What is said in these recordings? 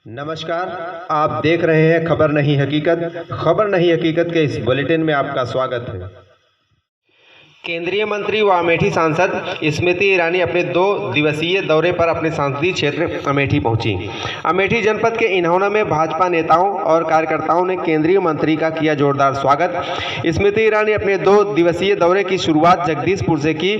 नमस्कार। आप देख रहे हैं खबर नहीं हकीकत के इस बुलेटिन में आपका स्वागत है। केंद्रीय मंत्री व अमेठी सांसद स्मृति ईरानी अपने 2 दिवसीय दौरे पर अपने संसदीय क्षेत्र अमेठी पहुंची। अमेठी जनपद के इन्होना में भाजपा नेताओं और कार्यकर्ताओं ने केंद्रीय मंत्री का किया जोरदार स्वागत। स्मृति ईरानी अपने 2 दिवसीय दौरे की शुरुआत जगदीशपुर से की।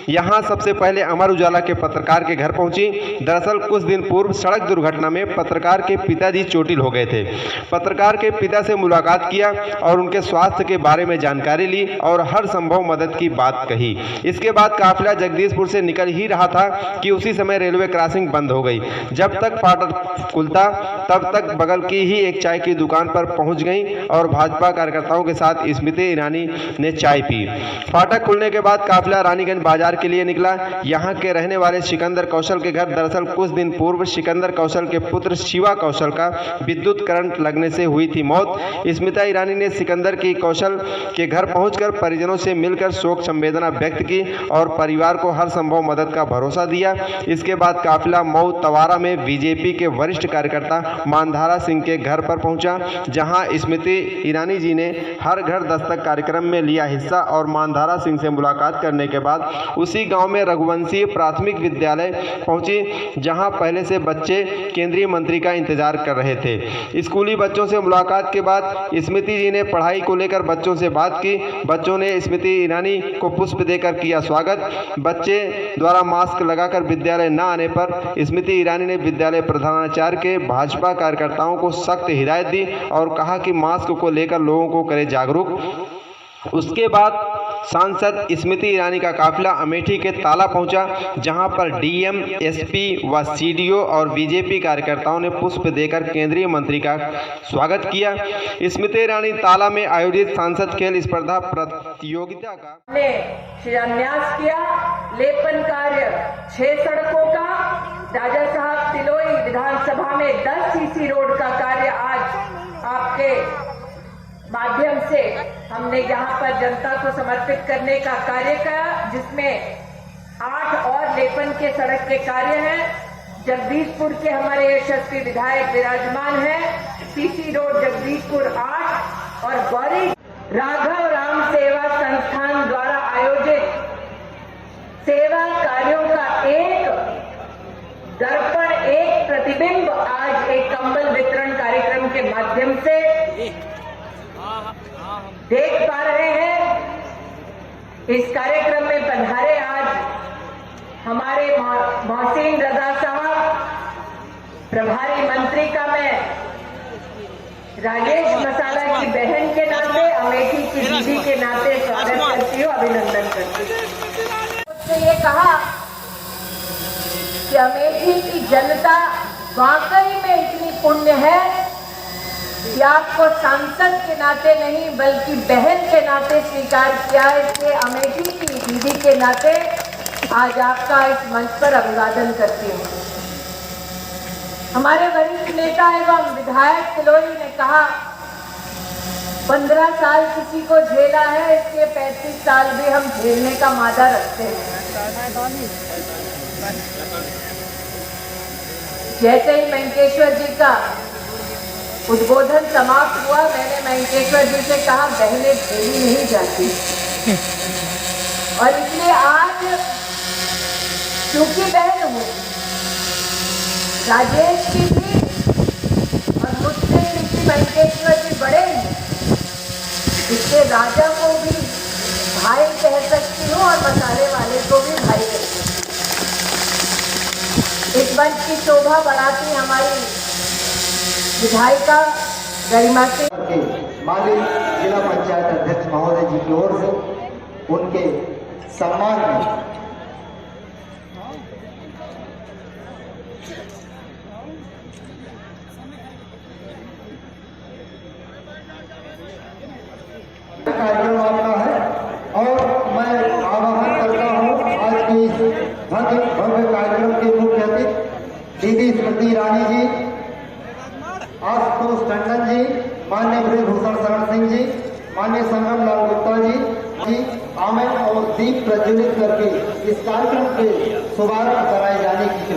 यहां सबसे पहले अमर उजाला के पत्रकार के घर पहुंची। दरअसल कुछ दिन पूर्व सड़क दुर्घटना में पत्रकार के पिताजी चोटिल हो गए थे। पत्रकार के पिता से मुलाकात किया और उनके स्वास्थ्य के बारे में जानकारी ली और हर संभव मदद की बात कही। इसके बाद काफिला जगदीशपुर से निकल ही रहा था कि उसी समय रेलवे क्रॉसिंग बंद हो गई। जब तक फाटक खुलता तब तक बगल की ही एक चाय की दुकान पर पहुंच गई और भाजपा कार्यकर्ताओं के साथ स्मृति ईरानी ने चाय पी। फाटक खुलने के बाद काफिला रानीगंज बाजार के लिए निकला। यहाँ के रहने वाले सिकंदर कौशल के घर दरअसल कुछ दिन पूर्व सिकंदर कौशल के पुत्र शिवा कौशल का विद्युत करंट लगने से हुई थी मौत। स्मृति ईरानी ने सिकंदर की कौशल के घर पहुंचकर परिजनों से मिलकर शोक संवेदना व्यक्त की और परिवार को हर संभव मदद का भरोसा दिया। इसके बाद काफिला मऊ तवारा में बीजेपी के वरिष्ठ कार्यकर्ता मानधारा सिंह के घर पर पहुंचा, जहां स्मृति ईरानी जी ने हर घर दस्तक कार्यक्रम में लिया हिस्सा और मानधारा सिंह से मुलाकात करने के बाद उसी गांव में रघुवंशी प्राथमिक विद्यालय पहुंची, जहां पहले से बच्चे केंद्रीय मंत्री का इंतजार कर रहे थे। स्कूली बच्चों से मुलाकात के बाद स्मृति जी ने पढ़ाई को लेकर बच्चों से बात की। बच्चों ने स्मृति ईरानी को पुष्प देकर किया स्वागत। बच्चे द्वारा मास्क लगाकर विद्यालय न आने पर स्मृति ईरानी ने विद्यालय प्रधानाचार्य के भाजपा कार्यकर्ताओं को सख्त हिदायत दी और कहा कि मास्क को लेकर लोगों को करे जागरूक। उसके बाद सांसद स्मृति ईरानी का काफिला अमेठी के ताला पहुंचा, जहां पर डीएम, एसपी व सीडीओ और बीजेपी कार्यकर्ताओं ने पुष्प देकर केंद्रीय मंत्री का स्वागत किया। स्मृति ईरानी ताला में आयोजित सांसद खेल स्पर्धा प्रतियोगिता का शिलान्यास किया। लेपन कार्य 6 सड़कों का, राजा साहब तिलोई विधानसभा में 10 सीसी रोड का कार्य आज आपके माध्यम से हमने यहाँ पर जनता को समर्पित करने का कार्य किया, जिसमें 8 और लेपन के सड़क के कार्य हैं। जगदीशपुर के हमारे यशस्वी विधायक विराजमान हैं। सीसी रोड जगदीशपुर 8 और गौरी राघव राम सेवा संस्थान द्वारा आयोजित सेवा कार्यों का एक दर्पण, एक प्रतिबिंब आज एक कंबल वितरण कार्यक्रम के माध्यम से देख पा रहे हैं। इस कार्यक्रम में पधारे आज हमारे मोहसिन रजा साहब, प्रभारी मंत्री का मैं राजेश मसाला की बहन के नाते, अमेठी की दीदी के नाते स्वागत करती हूँ, अभिनंदन करती हूँ। उसने ये कहा कि अमेठी की जनता वाकई में इतनी पुण्य है कि आपको सांसद के नाते नहीं बल्कि बहन के नाते स्वीकार किया। इसलिए अमेठी की दीदी के नाते आज आपका इस मंच पर अभिवादन करती हूँ। हमारे वरिष्ठ नेता एवं विधायक तिलोई ने कहा 15 साल किसी को झेला है, इसलिए 35 साल भी हम झेलने का मादा रखते हैं। जैसे ही वेंकटेश्वर जी का उद्बोधन समाप्त हुआ, मैंने वेंकटेश्वर जी से कहा बहनें झेली नहीं जाती, और इसलिए आज क्योंकि बहन हूँ, राजेश की भी और मुझसे क्योंकि वेंकटेश्वर जी बड़े हैं, इसलिए राजा को भी भाई कह सकती हूँ और मसाले वाले को भी भाई कह सकती हूँ। इस मंच की शोभा बढ़ाती हमारी विधायिका गरिमा सिंह, माननीय जिला पंचायत अध्यक्ष महोदय जी की ओर से उनके सम्मान में कार्यक्रम आपका है और मैं आह्वान करता हूँ आज की इस भव्य कार्यक्रम के मुख्य अतिथि दीदी स्मृति ईरानी जी, आशुतोष टंडन जी, माननीय ब्रजभूषण शरण सिंह जी, माननीय संगम लाल गुप्ता जी आमेन और दीप प्रज्वलित करके इस कार्यक्रम के शुभारंभ कराए जाने की